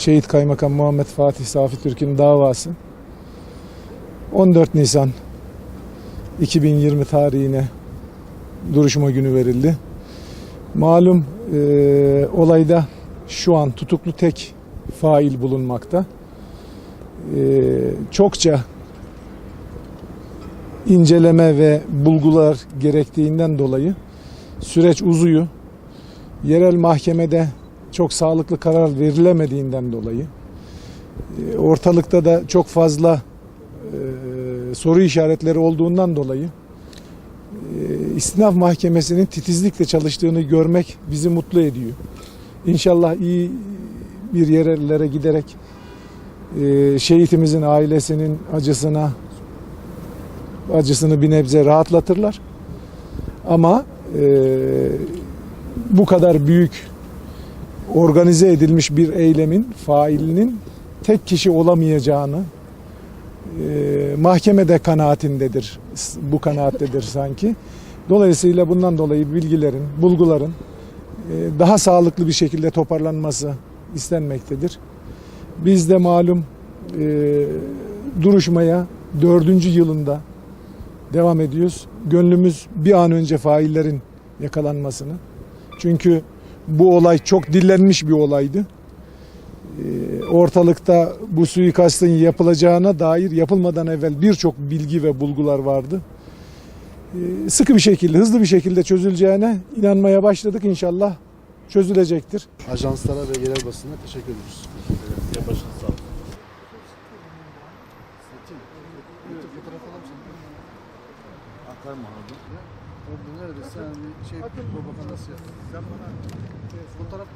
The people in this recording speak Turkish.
Şehit Kaymakam Muhammed Fatih Safi Türk'ün davası 14 Nisan 2020 tarihine duruşma günü verildi. Malum olayda şu an tutuklu tek fail bulunmakta. Çokça inceleme ve bulgular gerektiğinden dolayı süreç uzuyor. Yerel mahkemede çok sağlıklı karar verilemediğinden dolayı ortalıkta da çok fazla soru işaretleri olduğundan dolayı İstinaf Mahkemesi'nin titizlikle çalıştığını görmek bizi mutlu ediyor. İnşallah iyi bir yerlere giderek şehitimizin ailesinin acısını bir nebze rahatlatırlar. Ama bu kadar büyük organize edilmiş bir eylemin failinin tek kişi olamayacağını mahkemede kanaatindedir. Bu kanaattedir sanki. Dolayısıyla bundan dolayı bilgilerin, bulguların daha sağlıklı bir şekilde toparlanması istenmektedir. Biz de malum duruşmaya 4. yılında devam ediyoruz. Gönlümüz bir an önce faillerin yakalanmasını. Çünkü bu olay çok dillenmiş bir olaydı. Ortalıkta bu suikastın yapılacağına dair yapılmadan evvel birçok bilgi ve bulgular vardı. Sıkı bir şekilde, hızlı bir şekilde çözüleceğine inanmaya başladık. İnşallah çözülecektir. Ajanslara ve yerel basına teşekkür ediyoruz. Başınız sağ olsun. Fotoğraf alalım sana. Atar mı abi? Orada neredeyse yani bir şey propagandası yap. Fotoğraf.